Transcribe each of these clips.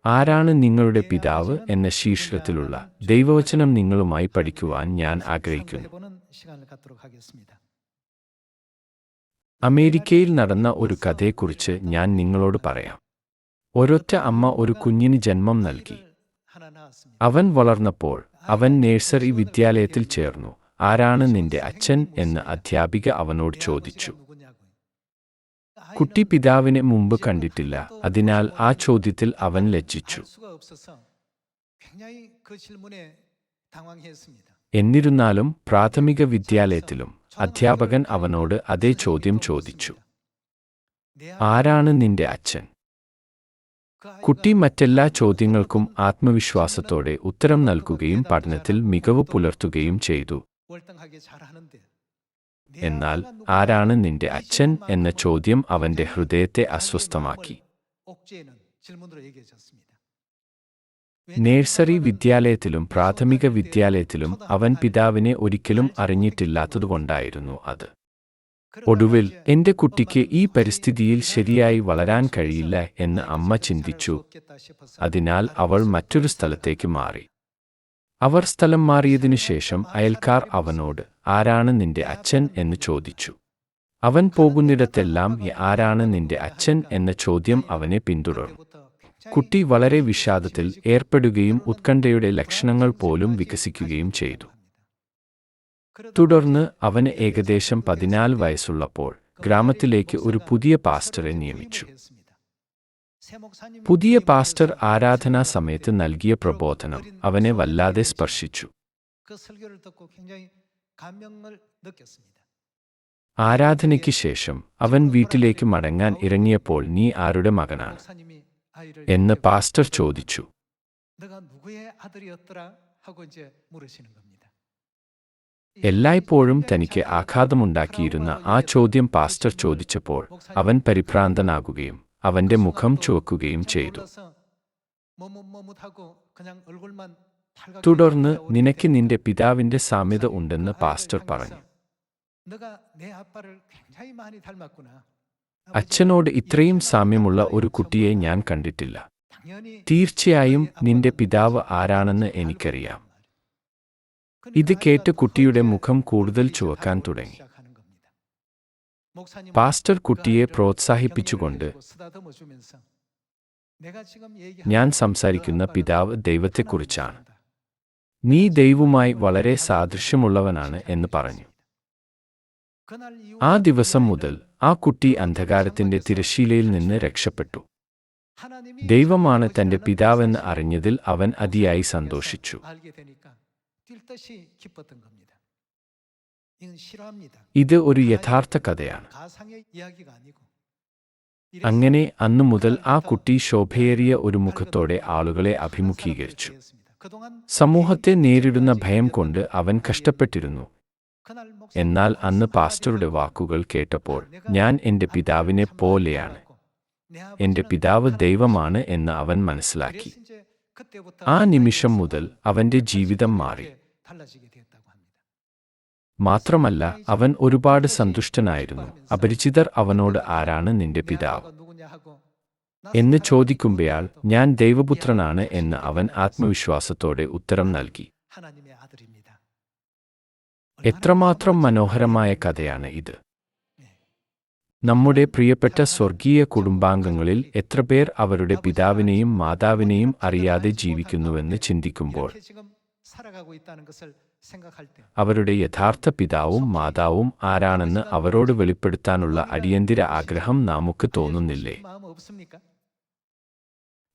ആരാണ് നിങ്ങളുടെ പിതാവ് എന്ന ശീർഷകത്തിലുള്ള ദൈവവചനം നിങ്ങളുമായി പഠിക്കുവാൻ ഞാൻ ആഗ്രഹിക്കുന്നു. അമേരിക്കയിൽ നടന്ന ഒരു കഥയെക്കുറിച്ച് ഞാൻ നിങ്ങളോട് പറയാം. ഒരൊറ്റ അമ്മ ഒരു കുഞ്ഞിന് ജന്മം നൽകി. അവൻ വളർന്നപ്പോൾ അവൻ നഴ്സറി വിദ്യാലയത്തിൽ ചേർന്നു. ആരാണ് നിന്റെ അച്ഛൻ എന്ന് അധ്യാപിക അവനോട് ചോദിച്ചു. കുട്ടി പിതാവിനെ മുമ്പ് കണ്ടിട്ടില്ല, അതിനാൽ ആ ചോദ്യത്തിൽ അവൻ ലജ്ജിച്ചു. എന്നിരുന്നാലും പ്രാഥമിക വിദ്യാലയത്തിലും അധ്യാപകൻ അവനോട് അതേ ചോദ്യം ചോദിച്ചു. ആരാണ് നിന്റെ അച്ഛൻ? കുട്ടി മറ്റെല്ലാ ചോദ്യങ്ങൾക്കും ആത്മവിശ്വാസത്തോടെ ഉത്തരം നൽകുകയും പഠനത്തിൽ മികവ് പുലർത്തുകയും ചെയ്തു. എന്നാൽ ആരാണ് നിന്റെ അച്ഛൻ എന്ന ചോദ്യം അവന്റെ ഹൃദയത്തെ അസ്വസ്ഥമാക്കി. നഴ്സറി വിദ്യാലയത്തിലും പ്രാഥമിക വിദ്യാലയത്തിലും അവൻ പിതാവിനെ ഒരിക്കലും അറിഞ്ഞിട്ടില്ലാത്തതുകൊണ്ടായിരുന്നു അത്. ഒടുവിൽ എന്റെ കുട്ടിക്ക് ഈ പരിസ്ഥിതിയിൽ ശരിയായി വളരാൻ കഴിയില്ല എന്ന് അമ്മ ചിന്തിച്ചു. അതിനാൽ അവൾ മറ്റൊരു സ്ഥലത്തേക്ക് മാറി. അവർ സ്ഥലം മാറിയതിനു ശേഷം അയൽക്കാർ അവനോട് ആരാണ് നിന്റെ അച്ഛൻ എന്ന് ചോദിച്ചു. അവൻ പോകുന്നിടത്തെല്ലാം ആരാണ് നിന്റെ അച്ഛൻ എന്ന ചോദ്യം അവനെ പിന്തുടർന്നു. കുട്ടി വളരെ വിഷാദത്തിൽ ഏർപ്പെടുകയും ഉത്കണ്ഠയുടെ ലക്ഷണങ്ങൾ പോലും വികസിക്കുകയും ചെയ്തു. തുടർന്ന് അവന് ഏകദേശം 14 വയസ്സുള്ളപ്പോൾ ഗ്രാമത്തിലേക്ക് ഒരു പുതിയ പാസ്റ്ററെ നിയമിച്ചു. പുതിയ പാസ്റ്റർ ആരാധനാ സമയത്ത് നൽകിയ പ്രബോധനം അവനെ വല്ലാതെ സ്പർശിച്ചു. ആരാധനയ്ക്ക് ശേഷം അവൻ വീട്ടിലേക്ക് മടങ്ങാൻ ഇറങ്ങിയപ്പോൾ നീ ആരുടെ മകനാണ് എന്ന് പാസ്റ്റർ ചോദിച്ചു. എല്ലായ്പ്പോഴും തനിക്ക് ആഘാതമുണ്ടാക്കിയിരുന്ന ആ ചോദ്യം പാസ്റ്റർ ചോദിച്ചപ്പോൾ അവൻ പരിഭ്രാന്തനാകുകയും അവന്റെ മുഖം ചുവക്കുകയും ചെയ്തു. തുടർന്ന് നിനക്ക് നിന്റെ പിതാവിന്റെ സാമ്യത ഉണ്ടെന്ന് പാസ്റ്റർ പറഞ്ഞു. അച്ഛനോട് ഇത്രയും സാമ്യമുള്ള ഒരു കുട്ടിയെ ഞാൻ കണ്ടിട്ടില്ല. തീർച്ചയായും നിന്റെ പിതാവ് ആരാണെന്ന് എനിക്കറിയാം. ഇത് കേട്ട് കുട്ടിയുടെ മുഖം കൂടുതൽ ചുവക്കാൻ തുടങ്ങി. പാസ്റ്റർ കുട്ടിയെ പ്രോത്സാഹിപ്പിച്ചുകൊണ്ട്, ഞാൻ സംസാരിക്കുന്ന പിതാവ് ദൈവത്തെക്കുറിച്ചാണ്. നീ ദൈവവുമായി വളരെ സാദൃശ്യമുള്ളവനാണ് എന്ന് പറഞ്ഞു. ആ ദിവസം മുതൽ ആ കുട്ടി അന്ധകാരത്തിന്റെ തിരശ്ശീലയിൽ നിന്ന് രക്ഷപ്പെട്ടു. ദൈവമാണ് തന്റെ പിതാവെന്ന് അറിഞ്ഞതിൽ അവൻ അതിയായി സന്തോഷിച്ചു. ഇത് ഒരു യഥാർത്ഥ കഥയാണ്. അങ്ങനെ അന്നു മുതൽ ആ കുട്ടി ശോഭയേറിയ ഒരു മുഖത്തോടെ ആളുകളെ അഭിമുഖീകരിച്ചു. സമൂഹത്തെ നേരിടുന്ന ഭയം കൊണ്ട് അവൻ കഷ്ടപ്പെട്ടിരുന്നു. എന്നാൽ അന്ന് പാസ്റ്ററുടെ വാക്കുകൾ കേട്ടപ്പോൾ, ഞാൻ എന്റെ പിതാവിനെ പോലെയാണ്, എന്റെ പിതാവ് ദൈവമാണ് എന്ന് അവൻ മനസ്സിലാക്കി. ആ നിമിഷം മുതൽ അവന്റെ ജീവിതം മാറി. മാത്രമല്ല, അവൻ ഒരുപാട് സന്തുഷ്ടനായിരുന്നു. അപരിചിതർ അവനോട് ആരാണ് നിന്റെ പിതാവ് എന്ന് ചോദിക്കുമ്പോൾ ഞാൻ ദൈവപുത്രനാണ് എന്ന് അവൻ ആത്മവിശ്വാസത്തോടെ ഉത്തരം നൽകി. എത്രമാത്രം മനോഹരമായ കഥയാണ് ഇത്! നമ്മുടെ പ്രിയപ്പെട്ട സ്വർഗീയ കുടുംബാംഗങ്ങളിൽ എത്രപേർ അവരുടെ പിതാവിനെയും മാതാവിനെയും അറിയാതെ ജീവിക്കുന്നുവെന്ന് ചിന്തിക്കുമ്പോൾ, അവരുടെ യഥാർത്ഥ പിതാവും മാതാവും ആരാണെന്ന് അവരോട് വെളിപ്പെടുത്താനുള്ള അടിയന്തര ആഗ്രഹം നമുക്ക് തോന്നുന്നില്ലേ?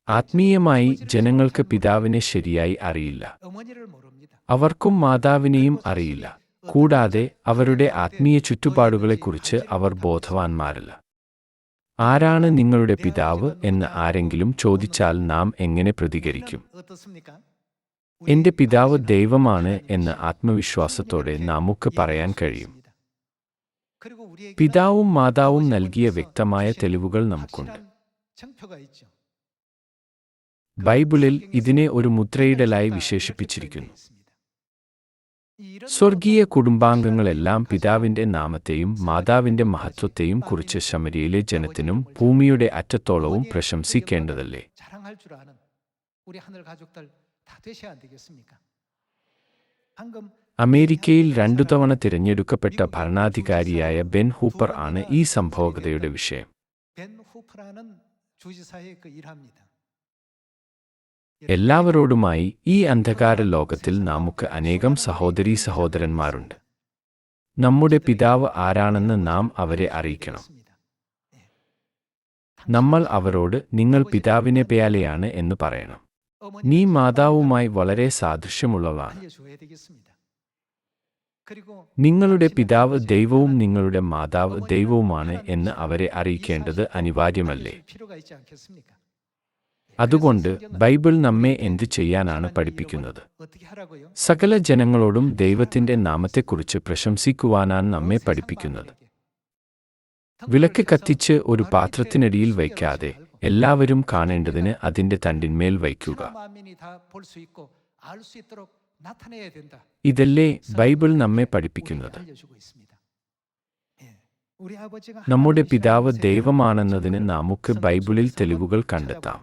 ആത്മീയമായി ജനങ്ങൾക്ക് പിതാവിനെ ശരിയായി അറിയില്ല. അവർക്കും മാതാവിനെയും അറിയില്ല. കൂടാതെ അവരുടെ ആത്മീയ ചുറ്റുപാടുകളെക്കുറിച്ച് അവർ ബോധവാന്മാരല്ല. ആരാണ് നിങ്ങളുടെ പിതാവ് എന്ന് ആരെങ്കിലും ചോദിച്ചാൽ നാം എങ്ങനെ പ്രതികരിക്കും? എന്റെ പിതാവ് ദൈവമാണ് എന്ന് ആത്മവിശ്വാസത്തോടെ നമുക്ക് പറയാൻ കഴിയും. പിതാവും മാതാവും നൽകിയ വ്യക്തമായ തെളിവുകൾ നമുക്കുണ്ട്. ബൈബിളിൽ ഇതിനെ ഒരു മുദ്രയിടലായി വിശേഷിപ്പിച്ചിരിക്കുന്നു. സ്വർഗീയ കുടുംബാംഗങ്ങളെല്ലാം പിതാവിന്റെ നാമത്തെയും മാതാവിന്റെ മഹത്വത്തെയും കുറിച്ച് ശമരിയിലെ ജനത്തിനും ഭൂമിയുടെ അറ്റത്തോളവും പ്രശംസിക്കേണ്ടതല്ലേ? അമേരിക്കയിൽ 2 തവണ തിരഞ്ഞെടുക്കപ്പെട്ട ഭരണാധികാരിയായ ബെൻ ഹൂപ്പർ ആണ് ഈ സംഭവകഥയുടെ വിഷയം. എല്ലാവരോടുമായി ഈ അന്ധകാര ലോകത്തിൽ നമുക്ക് അനേകം സഹോദരീ സഹോദരന്മാരുണ്ട്. നമ്മുടെ പിതാവ് ആരാണെന്ന് നാം അവരെ അറിയിക്കണം. നമ്മൾ അവരോട് നിങ്ങൾ പിതാവിനെ പോലെയാണ് എന്ന് പറയണം. നീ മാതാവുമായി വളരെ സാദൃശ്യമുള്ളവളാണ്. നിങ്ങളുടെ പിതാവ് ദൈവവും നിങ്ങളുടെ മാതാവ് ദൈവവുമാണ് എന്ന് അവരെ അറിയിക്കേണ്ടത് അനിവാര്യമല്ലേ? അതുകൊണ്ട് ബൈബിൾ നമ്മെ എന്ത് ചെയ്യാനാണ് പഠിപ്പിക്കുന്നത്? സകല ജനങ്ങളോടും ദൈവത്തിന്റെ നാമത്തെക്കുറിച്ച് പ്രശംസിക്കുവാനാണ് നമ്മെ പഠിപ്പിക്കുന്നത്. വിളക്ക് കത്തിച്ച് ഒരു പാത്രത്തിനടിയിൽ വയ്ക്കാതെ എല്ലാവരും കാണേണ്ടതിന് അതിന്റെ തണ്ടിന്മേൽ വയ്ക്കുക. ഇതല്ലേ ബൈബിൾ നമ്മെ പഠിപ്പിക്കുന്നത്? നമ്മുടെ പിതാവ് ദൈവമാണെന്നതിന് നമുക്ക് ബൈബിളിൽ തെളിവുകൾ കണ്ടെത്താം.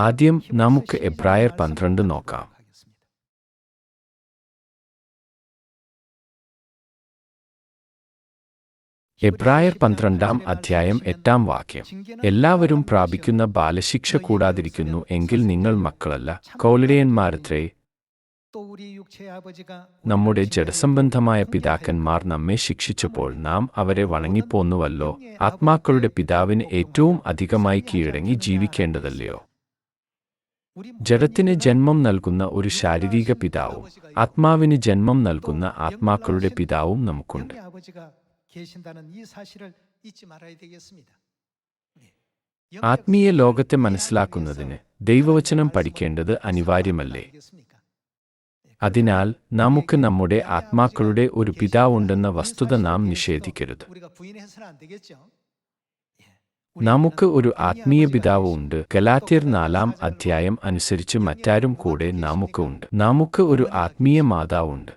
ആദ്യം നമുക്ക് എബ്രായർ 12 നോക്കാം. എബ്രായർ 12 അധ്യായം 8 വാക്യം. എല്ലാവരും പ്രാപിക്കുന്ന ബാലശിക്ഷ കൂടാതിരിക്കുന്നു എങ്കിൽ നിങ്ങൾ മക്കളല്ല, കൗലിടയന്മാരത്രേ. നമ്മുടെ ജഡസംബന്ധമായ പിതാക്കന്മാർ നമ്മെ ശിക്ഷിച്ചപ്പോൾ നാം അവരെ വണങ്ങിപ്പോന്നുവല്ലോ. ആത്മാക്കളുടെ പിതാവിന് ഏറ്റവും അധികമായി കീഴടങ്ങി ജീവിക്കേണ്ടതല്ലയോ? ജഡത്തിന് ജന്മം നൽകുന്ന ഒരു ശാരീരിക പിതാവും ആത്മാവിന് ജന്മം നൽകുന്ന ആത്മാക്കളുടെ പിതാവും നമുക്കുണ്ട്. ആത്മീയ ലോകത്തെ മനസ്സിലാക്കുന്നതിന് ദൈവവചനം പഠിക്കേണ്ടത് അനിവാര്യമല്ലേ? അതിനാൽ നമുക്ക് നമ്മുടെ ആത്മാക്കളുടെ ഒരു പിതാവുണ്ടെന്ന വസ്തുത നാം നിഷേധിക്കരുത്. നമുക്ക് ഒരു ആത്മീയ പിതാവ് ഉണ്ട്. ഗലാത്യർ 4 അധ്യായം അനുസരിച്ച് മറ്റാരും കൂടെ നമുക്ക് ഉണ്ട്. നമുക്ക് ഒരു ആത്മീയ മാതാവുണ്ട്.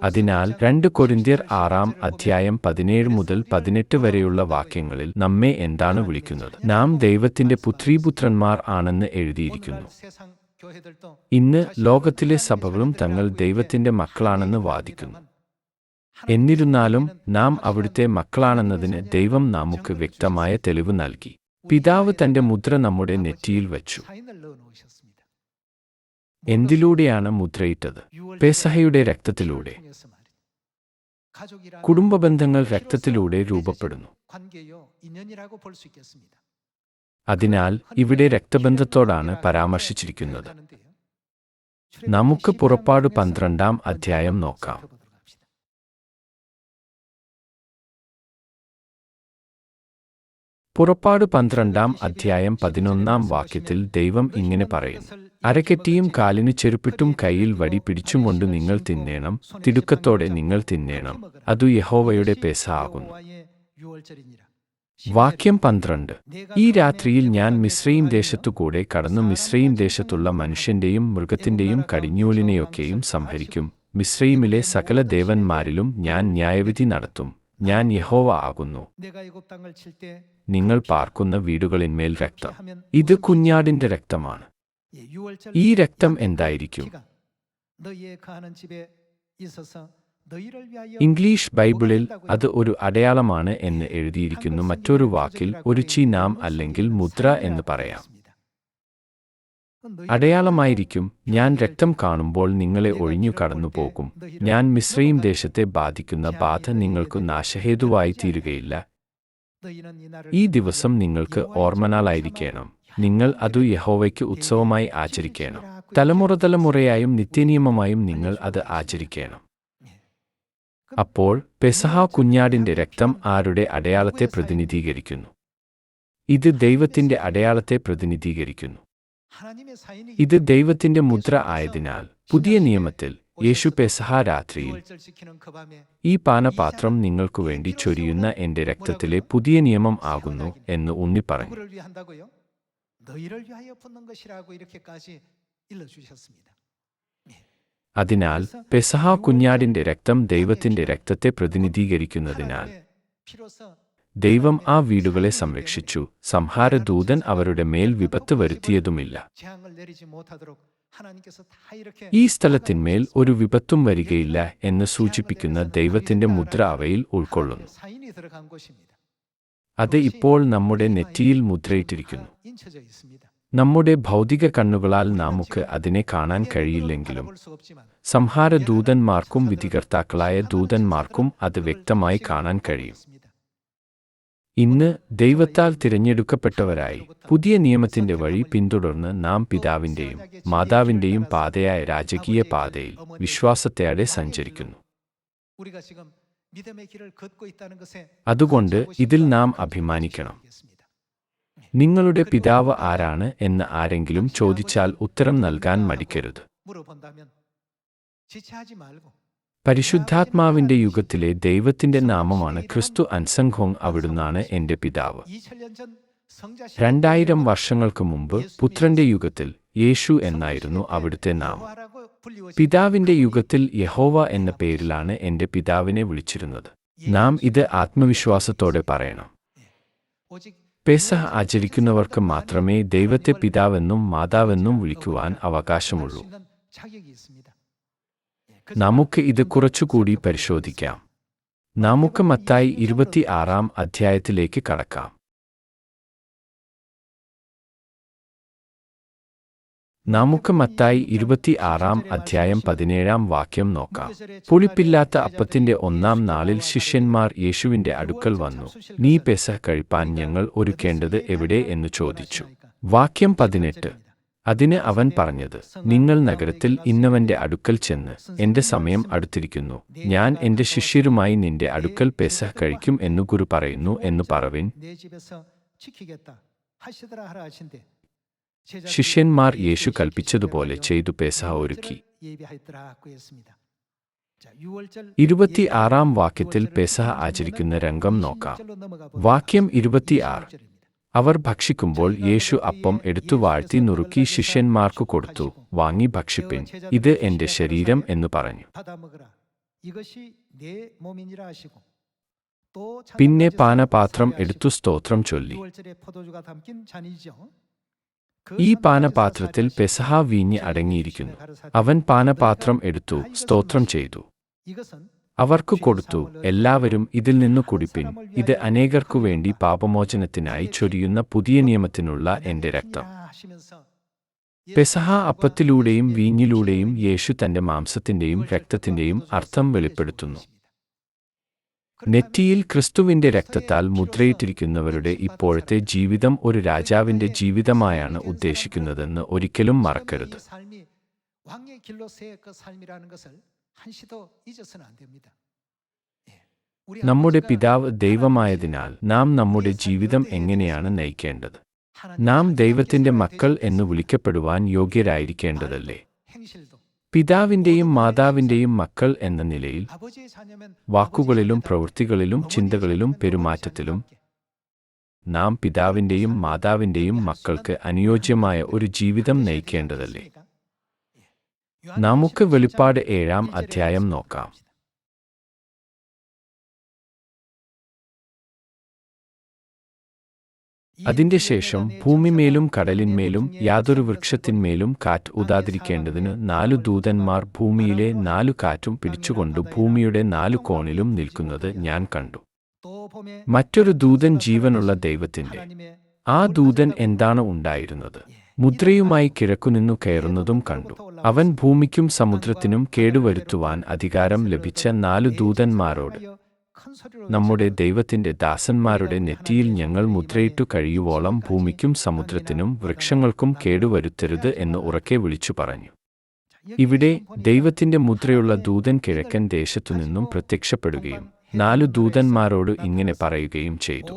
അതിനാൽ 2 കൊരിന്ത്യർ 6 അധ്യായം 17 മുതൽ 18 വരെയുള്ള വാക്യങ്ങളിൽ നമ്മെ എന്താണ് വിളിക്കുന്നത്? നാം ദൈവത്തിന്റെ പുത്രീപുത്രന്മാർ ആണെന്ന് എഴുതിയിരിക്കുന്നു. ഇന്ന് ലോകത്തിലെ സഭകളും തങ്ങൾ ദൈവത്തിന്റെ മക്കളാണെന്ന് വാദിക്കുന്നു. എന്നിരുന്നാലും നാം അവിടുത്തെ മക്കളാണെന്നതിന് ദൈവം നമുക്ക് വ്യക്തമായ തെളിവ് നൽകി. പിതാവ് തന്റെ മുദ്ര നമ്മുടെ നെറ്റിയിൽ വച്ചു. എന്തിലൂടെയാണ് മുദ്രയിട്ടത്? പെസഹയുടെ രക്തത്തിലൂടെ. കുടുംബബന്ധങ്ങൾ രക്തത്തിലൂടെ രൂപപ്പെടുന്നു. അതിനാൽ ഇവിടെ രക്തബന്ധത്തോടാണ് പരാമർശിച്ചിരിക്കുന്നത്. നമുക്ക് പുറപ്പാട് 12 അധ്യായം നോക്കാം. പുറപ്പാട് 12 അധ്യായം 11 വാക്യത്തിൽ ദൈവം ഇങ്ങനെ പറയുന്നു: അരക്കെട്ടിയും കാലിന് ചെരുപ്പിട്ടും കയ്യിൽ വടി പിടിച്ചുംകൊണ്ട് നിങ്ങൾ തിന്നേണം, തിടുക്കത്തോടെ നിങ്ങൾ തിന്നേണം, അതു യഹോവയുടെ പെസഹ ആകുന്നു. വാക്യം 12. ഈ രാത്രിയിൽ ഞാൻ മിസ്രയീം ദേശത്തുകൂടെ കടന്നു മിസ്രയീം ദേശത്തുള്ള മനുഷ്യന്റെയും മൃഗത്തിന്റെയും കടിഞ്ഞൂലിനെയൊക്കെയും സംഹരിക്കും. മിസ്രയീമിലെ സകല ദേവന്മാരിലും ഞാൻ ന്യായവിധി നടത്തും. ഞാൻ യഹോവ ആകുന്നു. നിങ്ങൾ പാർക്കുന്ന വീടുകളിന്മേൽ രക്തം. ഇത് കുഞ്ഞാടിന്റെ രക്തമാണ്. ഈ രക്തം എന്തായിരിക്കും? ഇംഗ്ലീഷ് ബൈബിളിൽ അത് ഒരു അടയാളമാണ് എന്ന് എഴുതിയിരിക്കുന്നു. മറ്റൊരു വാക്കിൽ ഒരു ചിഹ്നം അല്ലെങ്കിൽ മുദ്ര എന്ന് പറയാം. അടയാളമായിരിക്കും. ഞാൻ രക്തം കാണുമ്പോൾ നിങ്ങളെ ഒഴിഞ്ഞു കടന്നുപോകും. ഞാൻ മിസ്രയീം ദേശത്തെ ബാധിക്കുന്ന ബാധ നിങ്ങൾക്ക് നാശഹേതുവായി തീരുകയില്ല. ഈ ദിവസം നിങ്ങൾക്ക് ഓർമ്മനാളായിരിക്കണം. നിങ്ങൾ അതു യഹോവയ്ക്ക് ഉത്സവമായി ആചരിക്കണം. തലമുറയായും നിത്യനിയമമായും നിങ്ങൾ അത് ആചരിക്കണം. അപ്പോൾ പെസഹ കുഞ്ഞാടിന്റെ രക്തം ആരുടെ അടയാളത്തെ പ്രതിനിധീകരിക്കുന്നു? ഇത് ദൈവത്തിന്റെ അടയാളത്തെ പ്രതിനിധീകരിക്കുന്നു. ഇത് ദൈവത്തിന്റെ മുദ്ര ആയതിനാൽ പുതിയ നിയമത്തിൽ യേശു പെസഹ രാത്രിയിൽ ഈ പാനപാത്രം നിങ്ങൾക്കുവേണ്ടി ചൊരിയുന്ന എന്റെ രക്തത്തിലെ പുതിയ നിയമം ആകുന്നു എന്ന് ഊന്നി പറഞ്ഞു. അതിനാൽ പെസഹ കുഞ്ഞാടിന്റെ രക്തം ദൈവത്തിന്റെ രക്തത്തെ പ്രതിനിധീകരിക്കുന്നതിനാൽ ദൈവം ആ വീടുകളെ സംരക്ഷിച്ചു. സംഹാരദൂതൻ അവരുടെ മേൽ വിപത്ത് വരുത്തിയതുമില്ല. ഈ സ്ഥലത്തിന്മേൽ ഒരു വിപത്തും വരികയില്ല എന്ന് സൂചിപ്പിക്കുന്ന ദൈവത്തിന്റെ മുദ്ര അവയിൽ ഉൾക്കൊള്ളുന്നു. അത് ഇപ്പോൾ നമ്മുടെ നെറ്റിയിൽ മുദ്രയിട്ടിരിക്കുന്നു. നമ്മുടെ ഭൗതിക കണ്ണുകളാൽ നമുക്ക് അതിനെ കാണാൻ കഴിയില്ലെങ്കിലും സംഹാരദൂതന്മാർക്കും വിധികർത്താക്കളായ ദൂതന്മാർക്കും അത് വ്യക്തമായി കാണാൻ കഴിയും. ഇന്ന് ദൈവത്താൽ തിരഞ്ഞെടുക്കപ്പെട്ടവരായി പുതിയ നിയമത്തിന്റെ വഴി പിന്തുടർന്ന് നാം പിതാവിന്റെയും മാതാവിന്റെയും പാതയായ രാജകീയ പാതയിൽ വിശ്വാസത്തോടെ സഞ്ചരിക്കുന്നു. അതുകൊണ്ട് ഇതിൽ നാം അഭിമാനിക്കണം. നിങ്ങളുടെ പിതാവ് ആരാണ് എന്ന് ആരെങ്കിലും ചോദിച്ചാൽ ഉത്തരം നൽകാൻ മടിക്കരുത്. പരിശുദ്ധാത്മാവിന്റെ യുഗത്തിലെ ദൈവത്തിന്റെ നാമമാണ് ക്രിസ്തു അൻസംഘോങ്. അവിടുന്നാണ് എന്റെ പിതാവ്. 2000 വർഷങ്ങൾക്ക് മുമ്പ് പുത്രന്റെ യുഗത്തിൽ യേശു എന്നായിരുന്നു അവിടുത്തെ നാമം. പിതാവിന്റെ യുഗത്തിൽ യഹോവ എന്ന പേരിലാണ് എന്റെ പിതാവിനെ വിളിച്ചിരുന്നത്. നാം ഇത് ആത്മവിശ്വാസത്തോടെ പറയണം. പെസഹ ആചരിക്കുന്നവർക്ക് മാത്രമേ ദൈവത്തെ പിതാവെന്നും മാതാവെന്നും വിളിക്കുവാൻ അവകാശമുള്ളൂ. നമുക്ക് ഇത് കുറച്ചുകൂടി പരിശോധിക്കാം. നമുക്ക് മത്തായി 26 അധ്യായത്തിലേക്ക് കടക്കാം. നമുക്ക് മത്തായി 26 അധ്യായം 17 വാക്യം നോക്കാം. പുളിപ്പില്ലാത്ത അപ്പത്തിന്റെ 1-ാം നാളിൽ ശിഷ്യന്മാർ യേശുവിന്റെ അടുക്കൽ വന്നു. നീ പെസഹ കഴിപ്പാൻ ഞങ്ങൾ ഒരുക്കേണ്ടത് എവിടെ എന്ന് ചോദിച്ചു. വാക്യം 18. അതിന് അവൻ പറഞ്ഞത്, നിങ്ങൾ നഗരത്തിൽ ഇന്നവന്റെ അടുക്കൽ ചെന്ന്, എന്റെ സമയം അടുത്തിരിക്കുന്നു, ഞാൻ എന്റെ ശിഷ്യരുമായി നിന്റെ അടുക്കൽ പെസഹ കഴിക്കും എന്നു ഗുരു പറയുന്നു എന്ന് പറവിൻ. ശിഷ്യന്മാർ യേശു കൽപ്പിച്ചതുപോലെ ചെയ്തു പെസഹ ഒരുക്കി. 26 വാക്യത്തിൽ പെസഹ ആചരിക്കുന്ന രംഗം നോക്കാം. വാക്യം 26. അവർ ഭക്ഷിക്കുമ്പോൾ യേശു അപ്പം എടുത്തു വാഴ്ത്തി നുറുക്കി ശിഷ്യന്മാർക്കു കൊടുത്തു. വാങ്ങി ഭക്ഷിപ്പിൻ, ഇത് എന്റെ ശരീരം എന്നു പറഞ്ഞു. പിന്നെ പാനപാത്രം എടുത്തു സ്തോത്രം ചൊല്ലി. ഈ പാനപാത്രത്തിൽ പെസഹ വീഞ്ഞ് അടങ്ങിയിരിക്കുന്നു. അവൻ പാനപാത്രം എടുത്തു സ്തോത്രം ചെയ്തു, അവർക്ക് കൊടുത്തു. എല്ലാവരും ഇതിൽ നിന്നു കുടിപ്പിൻ, ഇത് അനേകർക്കു വേണ്ടി പാപമോചനത്തിനായി ചൊരിയുന്ന പുതിയ നിയമത്തിനുള്ള എന്റെ രക്തം. പെസഹ അപ്പത്തിലൂടെയും വീഞ്ഞിലൂടെയും യേശു തന്റെ മാംസത്തിന്റെയും രക്തത്തിന്റെയും അർത്ഥം വെളിപ്പെടുത്തുന്നു. നെറ്റിയിൽ ക്രിസ്തുവിന്റെ രക്തത്താൽ മുദ്രയിട്ടിരിക്കുന്നവരുടെ ഇപ്പോഴത്തെ ജീവിതം ഒരു രാജാവിന്റെ ജീവിതമായാണ് ഉദ്ദേശിക്കുന്നതെന്ന് ഒരിക്കലും മറക്കരുത്. നമ്മുടെ പിതാവ് ദൈവമായതിനാൽ നാം നമ്മുടെ ജീവിതം എങ്ങനെയാണ് നയിക്കേണ്ടത്? നാം ദൈവത്തിന്റെ മക്കൾ എന്ന് വിളിക്കപ്പെടുവാൻ യോഗ്യരായിരിക്കേണ്ടതല്ലേ? പിതാവിന്റെയും മാതാവിന്റെയും മക്കൾ എന്ന നിലയിൽ വാക്കുകളിലും പ്രവൃത്തികളിലും ചിന്തകളിലും പെരുമാറ്റത്തിലും നാം പിതാവിന്റെയും മാതാവിന്റെയും മക്കൾക്ക് അനുയോജ്യമായ ഒരു ജീവിതം നയിക്കേണ്ടതല്ലേ? നമുക്ക് വെളിപ്പാട് 7 അധ്യായം നോക്കാം. അതിന്റെ ശേഷം ഭൂമിമേലും കടലിന്മേലും യാതൊരു വൃക്ഷത്തിന്മേലും കാറ്റ് ഊതാതിരിക്കേണ്ടതിന് 4 ദൂതന്മാർ ഭൂമിയിലെ 4 കാറ്റും പിടിച്ചുകൊണ്ട് ഭൂമിയുടെ 4 കോണിലും നിൽക്കുന്നത് ഞാൻ കണ്ടു. മറ്റൊരു ദൂതൻ ജീവനുള്ള ദൈവത്തിന്റെ. ആ ദൂതൻ എന്താണ് ഉണ്ടായിരുന്നത്? മുദ്രയുമായി കിഴക്കുനിന്നു കയറുന്നതും കണ്ടു. അവൻ ഭൂമിക്കും സമുദ്രത്തിനും കേടുവരുത്തുവാൻ അധികാരം ലഭിച്ച 4 ദൂതന്മാരോട്, നമ്മുടെ ദൈവത്തിന്റെ ദാസന്മാരുടെ നെറ്റിയിൽ ഞങ്ങൾ മുദ്രയിട്ടു കഴിയുവോളം ഭൂമിക്കും സമുദ്രത്തിനും വൃക്ഷങ്ങൾക്കും കേടുവരുത്തരുത് എന്ന് ഉറക്കെ വിളിച്ചു പറഞ്ഞു. ഇവിടെ ദൈവത്തിന്റെ മുദ്രയുള്ള ദൂതൻ കിഴക്കൻ ദേശത്തുനിന്നും പ്രത്യക്ഷപ്പെടുകയും 4 ദൂതന്മാരോട് ഇങ്ങനെ പറയുകയും ചെയ്തു.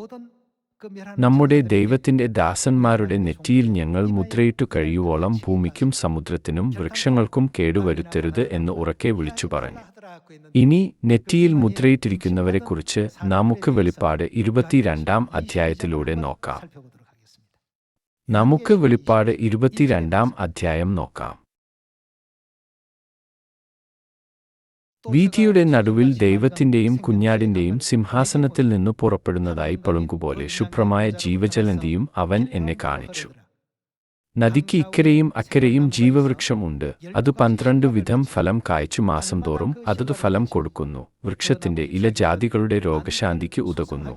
നമ്മുടെ ദൈവത്തിന്റെ ദാസന്മാരുടെ നെറ്റിയിൽ ഞങ്ങൾ മുദ്രയിട്ടു കഴിയുവോളം ഭൂമിക്കും സമുദ്രത്തിനും വൃക്ഷങ്ങൾക്കും കേടുവരുത്തരുത് എന്ന് ഉറക്കെ വിളിച്ചു പറഞ്ഞു. ഇനി നെറ്റിയിൽ മുദ്രയിട്ടിരിക്കുന്നവരെക്കുറിച്ച് നമുക്ക് വെളിപ്പാട് 22 അധ്യായത്തിലൂടെ നോക്കാം. നമുക്ക് വെളിപ്പാട് 22 അധ്യായം നോക്കാം. വീഥിയുടെ നടുവിൽ ദൈവത്തിന്റെയും കുഞ്ഞാടിന്റെയും സിംഹാസനത്തിൽ നിന്നു പുറപ്പെടുന്നതായി പളുങ്കുപോലെ ശുഭ്രമായ ജീവജലനദിയും അവൻ എന്നെ കാണിച്ചു. നദിക്ക് ഇക്കരെയും അക്കരെയും ജീവവൃക്ഷം ഉണ്ട്. അത് 12 വിധം ഫലം കായ്ച്ചു മാസം തോറും അതത് ഫലം കൊടുക്കുന്നു. വൃക്ഷത്തിന്റെ ഇല ജാതികളുടെ രോഗശാന്തിക്ക് ഉതകുന്നു.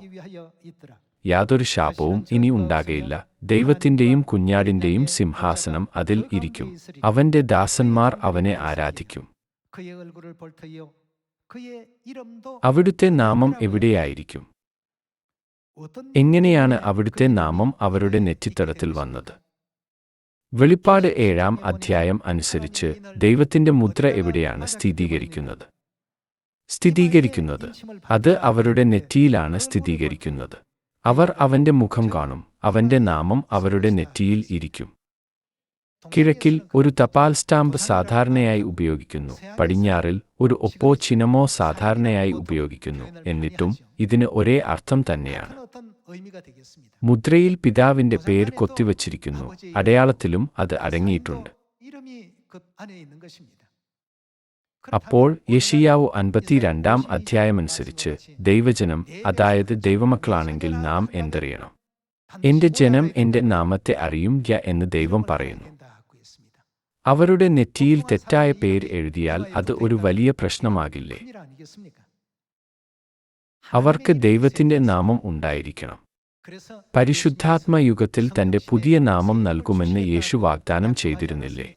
യാതൊരു ശാപവും ഇനി ഉണ്ടാകയില്ല. ദൈവത്തിന്റെയും കുഞ്ഞാടിന്റെയും സിംഹാസനം അതിൽ ഇരിക്കും. അവന്റെ ദാസന്മാർ അവനെ ആരാധിക്കും. അവിടുത്തെ നാമം എവിടെയായിരിക്കും? എങ്ങനെയാണ് അവിടുത്തെ നാമം അവരുടെ നെറ്റിത്തടത്തിൽ വന്നത്? വെളിപ്പാട് 7 അധ്യായം അനുസരിച്ച് ദൈവത്തിന്റെ മുദ്ര എവിടെയാണ് സ്ഥിരീകരിക്കുന്നത്? അത് അവരുടെ നെറ്റിയിലാണ് സ്ഥിരീകരിക്കുന്നത്. അവർ അവന്റെ മുഖം കാണും. അവന്റെ നാമം അവരുടെ നെറ്റിയിൽ ഇരിക്കും. കിഴക്കിൽ ഒരു തപാൽ സ്റ്റാമ്പ് സാധാരണയായി ഉപയോഗിക്കുന്നു. പടിഞ്ഞാറിൽ ഒരു ഒപ്പോ ചിഹ്നമോ സാധാരണയായി ഉപയോഗിക്കുന്നു. എന്നിട്ടും ഇതിന് ഒരേ അർത്ഥം തന്നെയാണ്. മുദ്രയിൽ പിതാവിന്റെ പേര് കൊത്തിവച്ചിരിക്കുന്നു. അടയാളത്തിലും അത് അടങ്ങിയിട്ടുണ്ട്. അപ്പോൾ യെശയ്യാവ് 52 അധ്യായമനുസരിച്ച് ദൈവജനം, അതായത് ദൈവമക്കളാണെങ്കിൽ നാം എന്തറിയണം? എന്റെ ജനം എന്റെ നാമത്തെ അറിയും എന്ന് ദൈവം പറയുന്നു. അവരുടെ നെറ്റിയിൽ തെറ്റായ പേര് എഴുതിയാൽ അത് ഒരു വലിയ പ്രശ്നമാകില്ലേ? അവർക്ക് ദൈവത്തിന്റെ നാമം ഉണ്ടായിരിക്കണം. പരിശുദ്ധാത്മ യുഗത്തിൽ തന്റെ പുതിയ നാമം നൽകുമെന്ന് യേശു വാഗ്ദാനം ചെയ്തിരുന്നില്ലേ?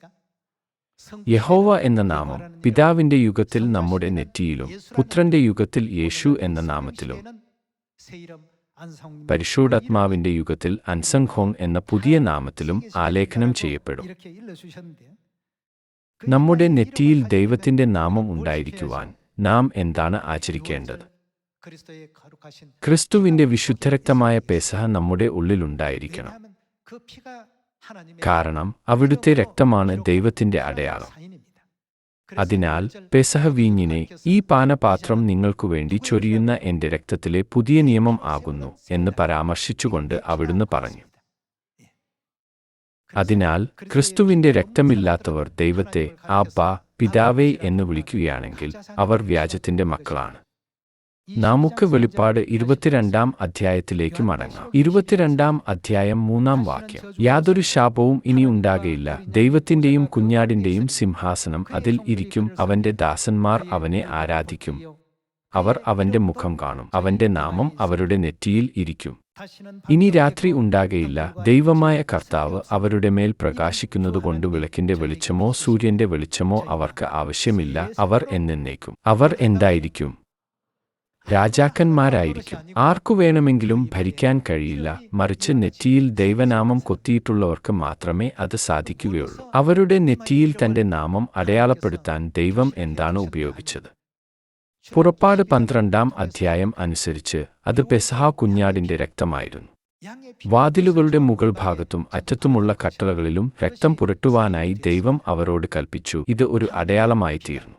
യഹോവ എന്ന നാമം പിതാവിന്റെ യുഗത്തിൽ നമ്മുടെ നെറ്റിയിലും പുത്രന്റെ യുഗത്തിൽ യേശു എന്ന നാമത്തിലും പരിശുദ്ധാത്മാവിന്റെ യുഗത്തിൽ അൻസംഖോങ് എന്ന പുതിയ നാമത്തിലും ആലേഖനം ചെയ്യപ്പെടും. നമ്മുടെ നെറ്റിയിൽ ദൈവത്തിന്റെ നാമം ഉണ്ടായിരിക്കുവാൻ നാം എന്താണ് ആചരിക്കേണ്ടത്? ക്രിസ്തുവിന്റെ വിശുദ്ധരക്തമായ പെസഹ നമ്മുടെ ഉള്ളിലുണ്ടായിരിക്കണം. കാരണം അവിടുത്തെ രക്തമാണ് ദൈവത്തിന്റെ അടയാളം. അതിനാൽ പെസഹ വീഞ്ഞിനെ, ഈ പാനപാത്രം നിങ്ങൾക്കുവേണ്ടി ചൊരിയുന്ന എന്റെ രക്തത്തിലെ പുതിയ നിയമം ആകുന്നു എന്ന് പരാമർശിച്ചുകൊണ്ട് അവിടുന്ന് പറഞ്ഞു. അതിനാൽ ക്രിസ്തുവിന്റെ രക്തമില്ലാത്തവർ ദൈവത്തെ ആബ്ബാ, പിതാവേ എന്ന് വിളിക്കുകയാണെങ്കിൽ അവർ വ്യാജത്തിന്റെ മക്കളാണ്. നമുക്ക് വെളിപ്പാട് 22 അധ്യായത്തിലേക്ക് മടങ്ങാം. 22 അധ്യായം 3 വാക്യം. യാതൊരു ശാപവും ഇനി ഉണ്ടാകയില്ല. ദൈവത്തിന്റെയും കുഞ്ഞാടിന്റെയും സിംഹാസനം അതിൽ ഇരിക്കും. അവന്റെ ദാസന്മാർ അവനെ ആരാധിക്കും. അവർ അവന്റെ മുഖം കാണും. അവന്റെ നാമം അവരുടെ നെറ്റിയിൽ ഇരിക്കും. ഇനി രാത്രി ഉണ്ടാകയില്ല. ദൈവമായ കർത്താവ് അവരുടെ മേൽ പ്രകാശിക്കുന്നതുകൊണ്ട് വിളക്കിന്റെ വെളിച്ചമോ സൂര്യന്റെ വെളിച്ചമോ അവർക്ക് ആവശ്യമില്ല. അവർ എന്നേക്കും അവർ എന്തായിരിക്കും? രാജാക്കന്മാരായിരിക്കും. ആർക്കു വേണമെങ്കിലും ഭരിക്കാൻ കഴിയില്ല. മറിച്ച് നെറ്റിയിൽ ദൈവനാമം കൊത്തിയിട്ടുള്ളവർക്ക് മാത്രമേ അത് സാധിക്കുകയുള്ളൂ. അവരുടെ നെറ്റിയിൽ തന്റെ നാമം അടയാളപ്പെടുത്താൻ ദൈവം എന്താണ് ഉപയോഗിച്ചത്? പുറപ്പാട് 12 അധ്യായം അനുസരിച്ച് അത് പെസഹ കുഞ്ഞാടിന്റെ രക്തമായിരുന്നു. വാതിലുകളുടെ മുകൾ ഭാഗത്തും അറ്റത്തുമുള്ള കട്ടളകളിലും രക്തം പുരട്ടുവാനായി ദൈവം അവരോട് കൽപ്പിച്ചു. ഇത് ഒരു അടയാളമായി തീർന്നു.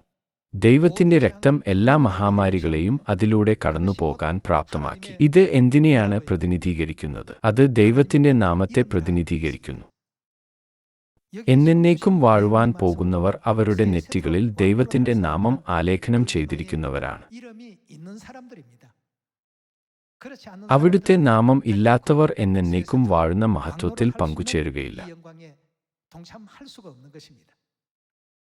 ദൈവത്തിന്റെ രക്തം എല്ലാ മഹാമാരികളെയും അതിലൂടെ കടന്നുപോകാൻ പ്രാപ്തമാക്കി. ഇത് എന്തിനെയാണ് പ്രതിനിധീകരിക്കുന്നത്? അത് ദൈവത്തിന്റെ നാമത്തെ പ്രതിനിധീകരിക്കുന്നു. എന്നേക്കും വാഴുവാൻ പോകുന്നവർ അവരുടെ നെറ്റികളിൽ ദൈവത്തിന്റെ നാമം ആലേഖനം ചെയ്തിരിക്കുന്നവരാണ്. അവിടുത്തെ നാമം ഇല്ലാത്തവർ എന്നേക്കും വാഴുന്ന മഹത്വത്തിൽ പങ്കുചേരുകയില്ല.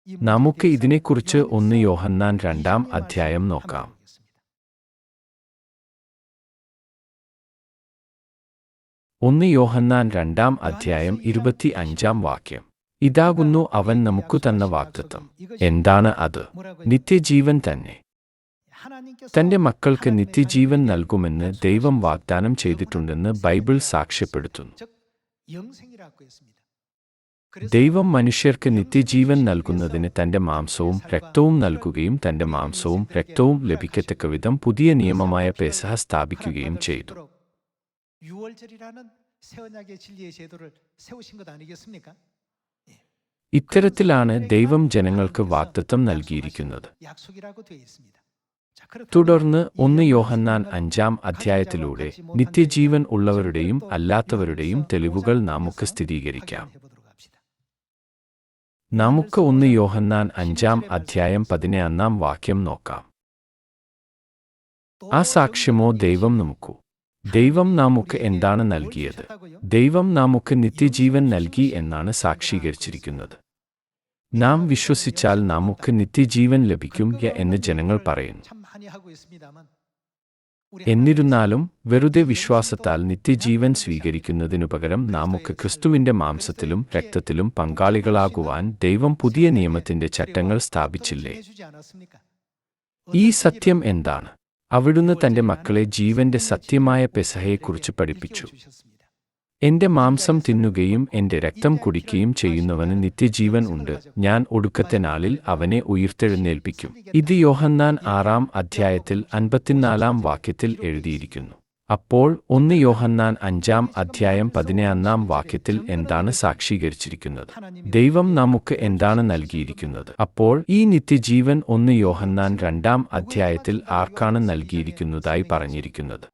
നമുക്ക് ഇതിനെക്കുറിച്ച് 1 യോഹന്നാൻ 2 അധ്യായം നോക്കാം. 1 യോഹന്നാൻ 2 അധ്യായം 25 വാക്യം. ഇതാകുന്നു അവൻ നമുക്ക് തന്ന വാഗ്ദത്തം. എന്താണ് അത്? നിത്യജീവൻ തന്നെ. തന്റെ മക്കൾക്ക് നിത്യജീവൻ നൽകുമെന്ന് ദൈവം വാഗ്ദാനം ചെയ്തിട്ടുണ്ടെന്ന് ബൈബിൾ സാക്ഷ്യപ്പെടുത്തുന്നു. ദൈവം മനുഷ്യർക്ക് നിത്യജീവൻ നൽകുന്നതിന് തന്റെ മാംസവും രക്തവും നൽകുകയും തന്റെ മാംസവും രക്തവും ലഭിക്കത്തക്കവിധം പുതിയ നിയമമായ പെസഹ സ്ഥാപിക്കുകയും ചെയ്തു. 유월절이라는 새 언약의 진리의 제도를 세우신 것 아니겠습니까? ഇത്തരത്തിലാണ് ദൈവം ജനങ്ങൾക്ക് വാഗ്ദത്തം നൽകിയിരിക്കുന്നത്. 약속이라고 되어 있습니다. 자, തുടർന്ന് 그렇다면 1 이 യോഹന്നാൻ 약속은 5 അധ്യായത്തിലൂടെ നിത്യജീവൻ ഉള്ളവരുടെയും അല്ലാത്തവരുടെയും തെളിവുകൾ നമുക്ക് സ്ഥിരീകരിക്കാം. 확인해보도록 합시다. നമുക്ക് 1 യോഹന്നാൻ 5 അധ്യായം 11 വാക്യം നോക്കാം. ആ സാക്ഷ്യമോ ദൈവം നമുക്കു. ദൈവം നമുക്ക് എന്താണ് നൽകിയത്? ദൈവം നമുക്ക് നിത്യജീവൻ നൽകി എന്നാണ് സാക്ഷീകരിച്ചിരിക്കുന്നത്. നാം വിശ്വസിച്ചാൽ നമുക്ക് നിത്യജീവൻ ലഭിക്കും എന്ന് ജനങ്ങൾ പറയുന്നു. എന്നിരുന്നാലും വെറുതെ വിശ്വാസത്താൽ നിത്യജീവൻ സ്വീകരിക്കുന്നതിനുപകരം നമുക്ക് ക്രിസ്തുവിന്റെ മാംസത്തിലും രക്തത്തിലും പങ്കാളികളാകുവാൻ ദൈവം പുതിയ നിയമത്തിന്റെ ചട്ടങ്ങൾ സ്ഥാപിച്ചില്ലേ? ഈ സത്യം എന്താണ്? അവിടുന്ന് തന്റെ മക്കളെ ജീവന്റെ സത്യമായ പെസഹയെക്കുറിച്ച് പഠിപ്പിച്ചു. എന്റെ മാംസം തിന്നുകയും എന്റെ രക്തം കുടിക്കുകയും ചെയ്യുന്നവന് നിത്യജീവൻ ഉണ്ട്, ഞാൻ ഒടുക്കത്തെ നാളിൽ അവനെ ഉയിർത്തെഴുന്നേൽപ്പിക്കും. ഇത് യോഹന്നാൻ 6 അധ്യായത്തിൽ 54 വാക്യത്തിൽ എഴുതിയിരിക്കുന്നു. അപ്പോൾ 1 യോഹന്നാൻ 5 അധ്യായം 11 വാക്യത്തിൽ എന്താണ് സാക്ഷീകരിച്ചിരിക്കുന്നത്? ദൈവം നമുക്ക് എന്താണ് നൽകിയിരിക്കുന്നത്? അപ്പോൾ ഈ നിത്യജീവൻ 1 യോഹന്നാൻ 2 അധ്യായത്തിൽ ആർക്കാണ് നൽകിയിരിക്കുന്നതായി പറഞ്ഞിരിക്കുന്നത്?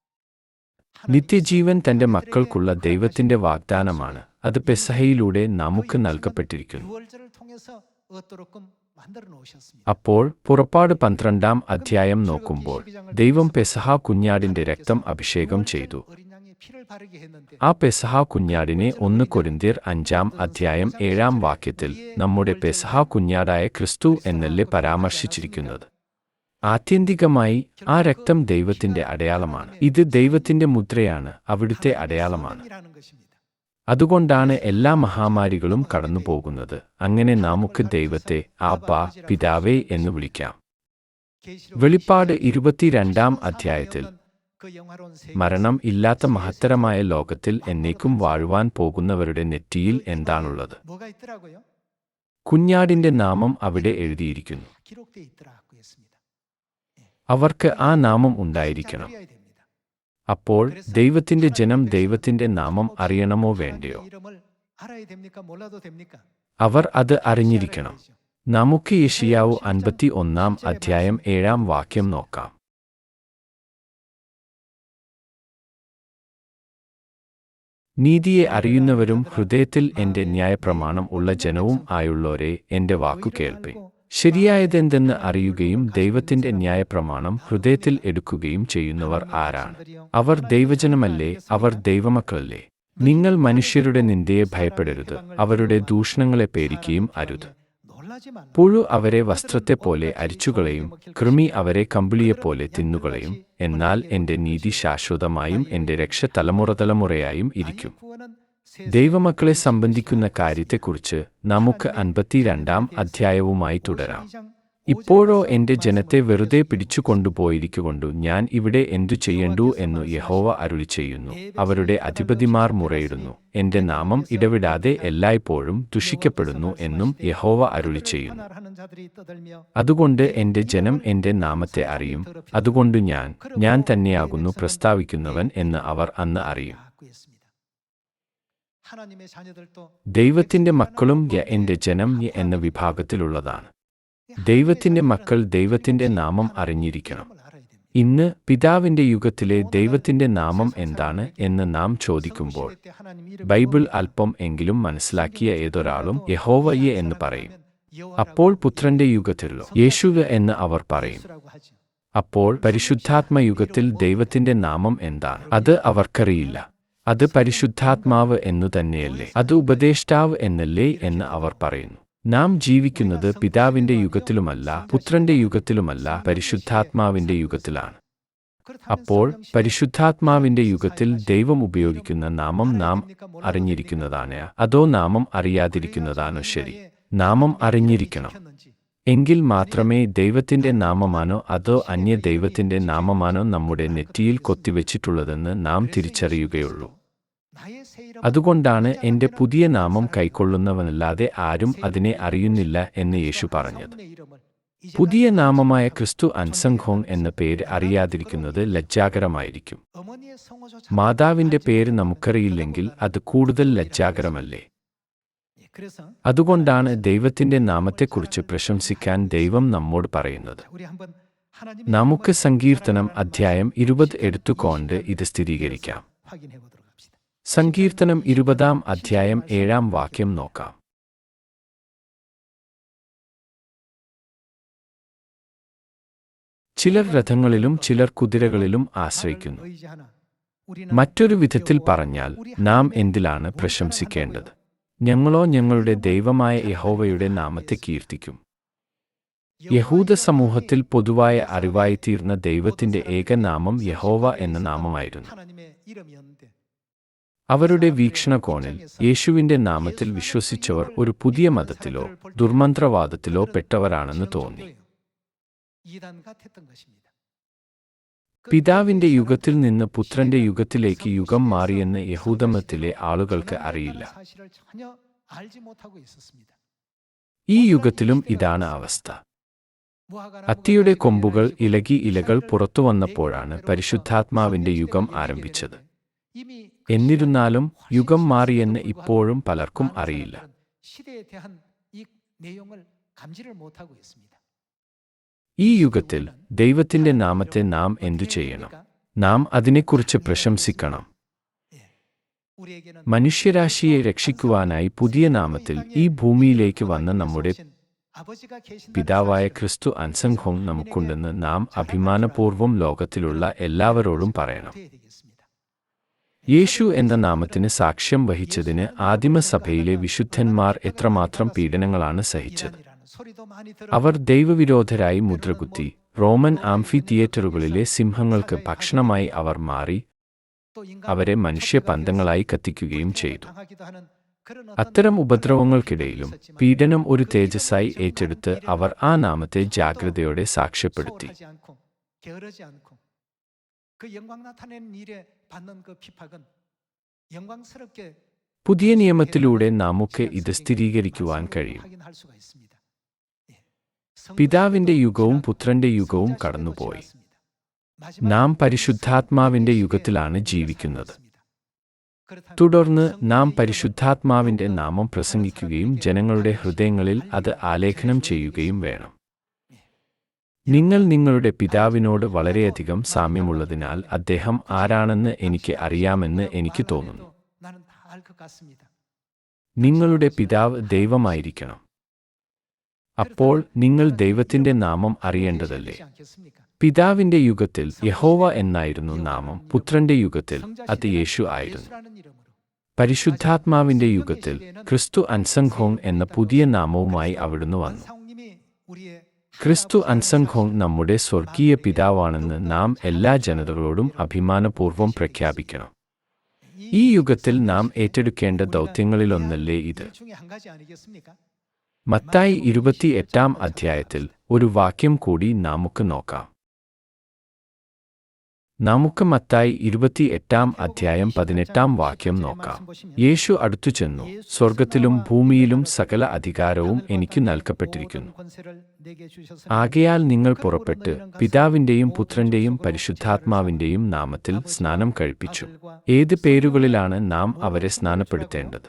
നിത്യജീവൻ തന്റെ മക്കൾക്കുള്ള ദൈവത്തിന്റെ വാഗ്ദാനമാണ്. അത് പെസഹയിലൂടെ നമുക്ക് നൽകപ്പെട്ടിരിക്കുന്നു. അപ്പോൾ പുറപ്പാട് 12 അധ്യായം നോക്കുമ്പോൾ ദൈവം പെസഹ കുഞ്ഞാടിന്റെ രക്തം അഭിഷേകം ചെയ്തു. ആ പെസഹ കുഞ്ഞാടിനെ 1 കൊരിന്ത്യർ 5 അധ്യായം 7 വാക്യത്തിൽ നമ്മുടെ പെസഹ കുഞ്ഞാടായ ക്രിസ്തു എന്നല്ലേ പരാമർശിച്ചിരിക്കുന്നത്. ആത്യന്തികമായി ആ രക്തം ദൈവത്തിന്റെ അടയാളമാണ്. ഇത് ദൈവത്തിന്റെ മുദ്രയാണ്, അവിടുത്തെ അടയാളമാണ്. അതുകൊണ്ടാണ് എല്ലാ മഹാമാരികളും കടന്നുപോകുന്നത്. അങ്ങനെ നമുക്ക് ദൈവത്തെ ആബ്ബാ, പിതാവേ എന്ന് വിളിക്കാം. വെളിപ്പാട് 22 അധ്യായത്തിൽ മരണം ഇല്ലാത്ത മഹത്തരമായ ലോകത്തിൽ എന്നേക്കും വാഴുവാൻ പോകുന്നവരുടെ നെറ്റിയിൽ എന്താണുള്ളത്? കുഞ്ഞാടിന്റെ നാമം അവിടെ എഴുതിയിരിക്കുന്നു. അവർക്ക് ആ നാമം ഉണ്ടായിരിക്കണം. അപ്പോൾ ദൈവത്തിന്റെ ജനം ദൈവത്തിന്റെ നാമം അറിയണമോ വേണ്ടയോ? അവർ അത് അറിഞ്ഞിരിക്കണം. നമുക്ക് യെശയ്യാവ് 51 അധ്യായം 7 വാക്യം നോക്കാം. നീതിയെ അറിയുന്നവരും ഹൃദയത്തിൽ എന്റെ ന്യായപ്രമാണം ഉള്ള ജനവും ആയുള്ളോരെ, എന്റെ വാക്കു കേൾപ്പിൻ. ശരിയായതെന്തെന്ന് അറിയുകയും ദൈവത്തിന്റെ ന്യായപ്രമാണം ഹൃദയത്തിൽ എടുക്കുകയും ചെയ്യുന്നവർ ആരാണ്? അവർ ദൈവജനമല്ലേ? അവർ ദൈവമക്കളല്ലേ? നിങ്ങൾ മനുഷ്യരുടെ നിന്ദയെ ഭയപ്പെടരുത്, അവരുടെ ദൂഷണങ്ങളെ പേടിക്കുകയും അരുത്. പുഴു അവരെ വസ്ത്രത്തെപ്പോലെ അരിച്ചുകളയും, കൃമി അവരെ കമ്പിളിയെപ്പോലെ തിന്നുകളയും. എന്നാൽ എന്റെ നീതി ശാശ്വതമായും എന്റെ രക്ഷ തലമുറയായും ഇരിക്കും. ദൈവമക്കളെ സംബന്ധിക്കുന്ന കാര്യത്തെക്കുറിച്ച് നമുക്ക് 52 അധ്യായവുമായി തുടരാം. ഇപ്പോഴോ എന്റെ ജനത്തെ വെറുതെ പിടിച്ചുകൊണ്ടുപോയിരിക്കുകൊണ്ടു ഞാൻ ഇവിടെ എന്തു ചെയ്യണ്ടു എന്നു യഹോവ അരുളിച്ചെയ്യുന്നു. അവരുടെ അധിപതിമാർ മുറയിടുന്നു, എന്റെ നാമം ഇടവിടാതെ എല്ലായ്പ്പോഴും ദുഷിക്കപ്പെടുന്നു എന്നും യഹോവ അരുളിച്ചെയ്യുന്നു. അതുകൊണ്ട് എന്റെ ജനം എന്റെ നാമത്തെ അറിയും. അതുകൊണ്ട് ഞാൻ തന്നെയാകുന്നു പ്രസ്താവിക്കുന്നവൻ എന്ന് അവർ അന്ന് അറിയും. ദൈവത്തിന്റെ മക്കളും എന്റെ ജനം എന്ന വിഭാഗത്തിലുള്ളതാണ്. ദൈവത്തിന്റെ മക്കൾ ദൈവത്തിന്റെ നാമം അറിഞ്ഞിരിക്കണം. ഇന്ന് പിതാവിന്റെ യുഗത്തിലെ ദൈവത്തിന്റെ നാമം എന്താണ് എന്ന് നാം ചോദിക്കുമ്പോൾ ബൈബിൾ അല്പം എങ്കിലും മനസ്സിലാക്കിയ ഏതൊരാളും യഹോവയെ എന്ന് പറയും. അപ്പോൾ പുത്രന്റെ യുഗത്തിലോ യേശുവ എന്ന് അവർ പറയും. അപ്പോൾ പരിശുദ്ധാത്മ യുഗത്തിൽ ദൈവത്തിന്റെ നാമം എന്താണ്? അത് അവർക്കറിയില്ല. അത് പരിശുദ്ധാത്മാവ് എന്നു തന്നെയല്ലേ? അത് ഉപദേഷ്ടാവ് എന്നല്ലേ എന്ന് അവർ പറയുന്നു. നാം ജീവിക്കുന്നത് പിതാവിന്റെ യുഗത്തിലുമല്ല, പുത്രന്റെ യുഗത്തിലുമല്ല, പരിശുദ്ധാത്മാവിന്റെ യുഗത്തിലാണ്. അപ്പോൾ പരിശുദ്ധാത്മാവിന്റെ യുഗത്തിൽ ദൈവം ഉപയോഗിക്കുന്ന നാമം നാം അറിഞ്ഞിരിക്കുന്നതാണ്, അതോ നാമം അറിയാതിരിക്കുന്നതാണോ ശരി? നാമം അറിഞ്ഞിരിക്കണം. എങ്കിൽ മാത്രമേ ദൈവത്തിന്റെ നാമമാണോ അതോ അന്യ ദൈവത്തിന്റെ നാമമാണോ നമ്മുടെ നെറ്റിയിൽ കൊത്തിവെച്ചിട്ടുള്ളതെന്ന് നാം തിരിച്ചറിയുകയുള്ളൂ. അതുകൊണ്ടാണ് എന്റെ പുതിയ നാമം കൈക്കൊള്ളുന്നവനല്ലാതെ ആരും അതിനെ അറിയുന്നില്ല എന്ന് യേശു പറഞ്ഞത്. പുതിയ നാമമായ ക്രിസ്തു അൻസംഘോങ് എന്ന പേര് അറിയാതിരിക്കുന്നത് ലജ്ജാകരമായിരിക്കും. 어머니의 성호조차 മാതാവിന്റെ പേര് നമുക്കറിയില്ലെങ്കിൽ അത് കൂടുതൽ ലജ്ജാകരമല്ലേ? 예, 그래서 അതുകൊണ്ടാണ് ദൈവത്തിന്റെ നാമത്തെക്കുറിച്ച് പ്രശംസിക്കാൻ ദൈവം നമ്മോട് പറയുന്നത്. 우리 한번 하나님의 നമുക്ക് 이름을 സങ്കീർത്തനം 하나님의 അധ്യായം 20 എടുത്തുകൊണ്ട് ഇത് സ്ഥിരീകരിക്കാം. 확인해 보도록 합시다. സങ്കീർത്തനം 20 അധ്യായം 7 വാക്യം നോക്കാം. ചിലർ രഥങ്ങളിലും ചിലർ കുതിരകളിലും ആശ്രയിക്കുന്നു. 나를 의지하나 우리는 മറ്റൊരു വിധത്തിൽ പറഞ്ഞാൽ നാം എന്തിലാണ് പ്രശംസിക്കേണ്ടത്? ഞങ്ങളോ ഞങ്ങളുടെ ദൈവമായ യഹോവയുടെ നാമത്തെ കീർത്തിക്കും. യഹൂദ സമൂഹത്തിൽ പൊതുവായ അറിവായിത്തീർന്ന ദൈവത്തിന്റെ ഏകനാമം യഹോവ എന്ന നാമമായിരുന്നു. 하나님의 이름이었는데 അവരുടെ വീക്ഷണകോണിൽ യേശുവിന്റെ നാമത്തിൽ വിശ്വസിച്ചവർ ഒരു പുതിയ മതത്തിലോ ദുർമന്ത്രവാദത്തിലോ പെട്ടവരാണെന്ന് തോന്നി. 이단 같았던 것입니다. പിതാവിന്റെ യുഗത്തിൽ നിന്ന് പുത്രന്റെ യുഗത്തിലേക്ക് യുഗം മാറിയെന്ന് യഹൂദമതത്തിലെ ആളുകൾക്ക് അറിയില്ല. 사실을 전혀 알지 못하고 있었습니다. ഈ യുഗത്തിലും ഇതാണ് അവസ്ഥ. 무화과나무가 അത്തിയുടെ 가지고 കൊമ്പുകൾ 일어나시고 ഇളകി ഇലകൾ 사람을 പുറത്തു വന്നപ്പോഴാണ് പരിശുദ്ധാത്മാവിന്റെ യുഗം ആരംഭിച്ചത്. 이미 എന്നിരുന്നാലും യുഗം മാറിയെന്ന് ഇപ്പോഴും പലർക്കും 많은 അറിയില്ല. 사람들은 시대에 대한 이 내용을 감지를 못하고 있습니다. ഈ യുഗത്തിൽ ദൈവത്തിന്റെ നാമത്തെ നാം എന്തു ചെയ്യണം? നാം അതിനെക്കുറിച്ച് പ്രശംസിക്കണം. 우리에게는 മനുഷ്യരാശിയെ രക്ഷിക്കുവാനായി പുതിയ നാമത്തിൽ ഈ ഭൂമിയിലേക്ക് വന്ന നമ്മുടെ 아버지가 계신다는 പിതാവായ 사실을 ക്രിസ്തു അൻസംഘോങ് നമുക്കുണ്ടെന്ന് നാം അഭിമാനപൂർവ്വം ലോകത്തിലുള്ള എല്ലാവരോടും പറയണം. 돼야 되겠습니다. യേശു എന്ന നാമത്തിന് സാക്ഷ്യം വഹിച്ചതിന് ആദിമസഭയിലെ വിശുദ്ധന്മാർ എത്രമാത്രം പീഡനങ്ങളാണ് സഹിച്ചത്. 이란이라는 소리도 많이 അവർ ദൈവവിരോധരായി മുദ്രകുത്തി. റോമൻ ആംഫി തിയേറ്ററുകളിലെ സിംഹങ്ങൾക്ക് ഭക്ഷണമായി അവർ മാറി. 또 인간 അവരെ മനുഷ്യപന്തങ്ങളായി കത്തിക്കുകയും ചെയ്തു. 당하기도 하는 그런 അത്തരം ഉപദ്രവങ്ങൾക്കിടയിലും പീഡനം ഒരു തേജസ്സായി ഏറ്റെടുത്ത് അവർ ആ നാമത്തെ ജാഗ്രതയോടെ സാക്ഷ്യപ്പെടുത്തി. 소홀하지 않고 게으르지 않고 그 영광 나타내는 일에 받는 그 비박은 영광스럽게 പുതിയ നിയമത്തിലൂടെ നമുക്ക് ഇത് സ്ഥിരീകരിക്കുവാൻ കഴിയും. 확인할 수가 있습니다. 예. പിതാവിന്റെ യുഗവും പുത്രന്റെ യുഗവും കടന്നുപോയി. നാം പരിശുദ്ധാത്മാവിന്റെ യുഗത്തിലാണ് ജീവിക്കുന്നത്. തുടർന്ന് നാം പരിശുദ്ധാത്മാവിന്റെ നാമം പ്രസംഗിക്കുകയും ജനങ്ങളുടെ ഹൃദയങ്ങളിൽ അത് ആലേഖനം ചെയ്യുകയും വേണം. നിങ്ങൾ നിങ്ങളുടെ പിതാവിനോട് വളരെയധികം സാമ്യമുള്ളതിനാൽ അദ്ദേഹം ആരാണെന്ന് എനിക്ക് അറിയാമെന്ന് എനിക്ക് തോന്നുന്നു. 나는 다 알 것 같습니다. നിങ്ങളുടെ പിതാവ് ദൈവമായിരിക്കണം. അപ്പോൾ നിങ്ങൾ ദൈവത്തിന്റെ നാമം അറിയേണ്ടതല്ലേ? 그렇지 않겠습니까? പിതാവിന്റെ യുഗത്തിൽ യഹോവ എന്നായിരുന്നു നാമം. പുത്രന്റെ യുഗത്തിൽ അത് യേശു ആയിരുന്നു. 예수라는 이름으로 പരിശുദ്ധാത്മാവിന്റെ യുഗത്തിൽ ക്രിസ്തു അൻസംഘോങ് എന്ന പുതിയ നാമവുമായി അവിടുന്ന് വന്നു. 원상님이 우리의 ക്രിസ്തു അൻസംഘോങ് നമ്മുടെ സ്വർഗീയ പിതാവാണെന്ന് നാം എല്ലാ ജനതകളോടും അഭിമാനപൂർവ്വം പ്രഖ്യാപിക്കണം. ഈ യുഗത്തിൽ നാം ഏറ്റെടുക്കേണ്ട ദൗത്യങ്ങളിലൊന്നല്ലേ ഇത്? 중에 한 가지 아니겠습니까? മത്തായി 28 അധ്യായത്തിൽ ഒരു വാക്യം കൂടി നമുക്ക് നോക്കാം. നമുക്ക് മത്തായി 28 അധ്യായം 18 വാക്യം നോക്കാം. യേശു അടുത്തു ചെന്നു, സ്വർഗത്തിലും ഭൂമിയിലും സകല അധികാരവും എനിക്ക് നൽകപ്പെട്ടിരിക്കുന്നു. ആകയാൽ നിങ്ങൾ പുറപ്പെട്ട് പിതാവിന്റെയും പുത്രന്റെയും പരിശുദ്ധാത്മാവിന്റെയും നാമത്തിൽ സ്നാനം കഴിപ്പിച്ചു. ഏത് പേരുകളിലാണ് നാം അവരെ സ്നാനപ്പെടുത്തേണ്ടത്?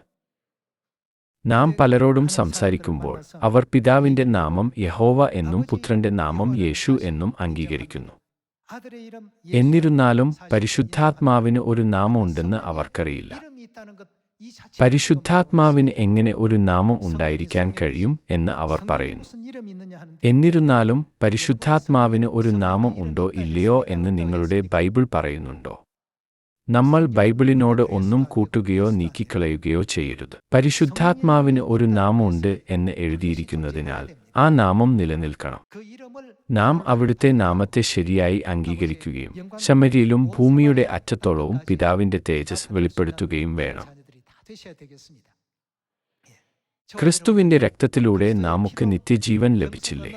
നാം പലരോടും സംസാരിക്കുമ്പോൾ അവർ പിതാവിന്റെ നാമം യഹോവ എന്നും പുത്രന്റെ നാമം യേശു എന്നും അംഗീകരിക്കുന്നു. എന്നിരുന്നാലും പരിശുദ്ധാത്മാവിന് ഒരു നാമമുണ്ടെന്ന് അവർക്കറിയില്ല. പരിശുദ്ധാത്മാവിന് എങ്ങനെ ഒരു നാമം ഉണ്ടായിരിക്കാൻ കഴിയും എന്ന് അവർ പറയുന്നു. എന്നിരുന്നാലും പരിശുദ്ധാത്മാവിന് ഒരു നാമം ഉണ്ടോ ഇല്ലയോ എന്ന് നിങ്ങളുടെ ബൈബിൾ പറയുന്നുണ്ടോ? നമ്മൾ ബൈബിളിനോട് ഒന്നും കൂട്ടുകയോ നീക്കിക്കളയുകയോ ചെയ്യരുത്. പരിശുദ്ധാത്മാവിന് ഒരു നാമമുണ്ട് എന്ന് എഴുതിയിരിക്കുന്നതിനാൽ ആ നാമം നിലനിൽക്കണം. നാം അവിടുത്തെ നാമത്തെ ശരിയായി അംഗീകരിക്കുകയും ശമര്യയിലും ഭൂമിയുടെ അറ്റത്തോളവും പിതാവിന്റെ തേജസ് വെളിപ്പെടുത്തുകയും വേണം. ക്രിസ്തുവിന്റെ രക്തത്തിലൂടെ നമുക്ക് നിത്യജീവൻ ലഭിച്ചില്ലേ?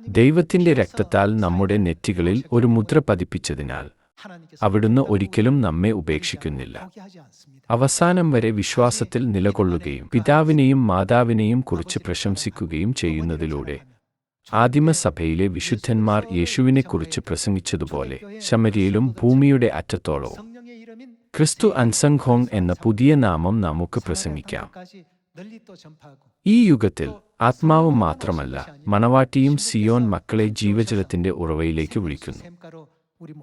ദൈവത്തിന്റെ രക്തത്താൽ നമ്മുടെ നെറ്റികളിൽ ഒരു മുദ്ര പതിപ്പിച്ചതിനാൽ അവിടുന്ന് ഒരിക്കലും നമ്മെ ഉപേക്ഷിക്കുന്നില്ല. അവസാനം വരെ വിശ്വാസത്തിൽ നിലകൊള്ളുകയും പിതാവിനെയും മാതാവിനെയും കുറിച്ച് പ്രശംസിക്കുകയും ചെയ്യുന്നതിലൂടെ ആദിമസഭയിലെ വിശുദ്ധന്മാർ യേശുവിനെക്കുറിച്ച് പ്രസംഗിച്ചതുപോലെ ശമരിയിലും ഭൂമിയുടെ അറ്റത്തോളവും ക്രിസ്തു അൻസംഘോങ് എന്ന പുതിയ നാമം നമുക്ക് പ്രസംഗിക്കാം. ഈ യുഗത്തിൽ ആത്മാവ് മാത്രമല്ല, മണവാട്ടിയും സിയോൻ മക്കളെ ജീവജലത്തിന്റെ ഉറവയിലേക്ക് വിളിക്കുന്നു.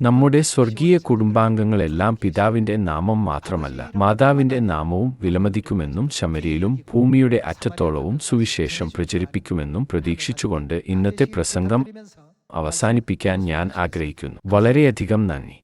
നമ്മുടെ സ്വർഗീയ കുടുംബാംഗങ്ങളെല്ലാം പിതാവിന്റെ നാമം മാത്രമല്ല, മാതാവിന്റെ നാമവും വിലമതിക്കുമെന്നും ശമരിയിലും ഭൂമിയുടെ അറ്റത്തോളവും സുവിശേഷം പ്രചരിപ്പിക്കുമെന്നും പ്രതീക്ഷിച്ചുകൊണ്ട് ഇന്നത്തെ പ്രസംഗം അവസാനിപ്പിക്കാൻ ഞാൻ ആഗ്രഹിക്കുന്നു. വളരെയധികം നന്ദി.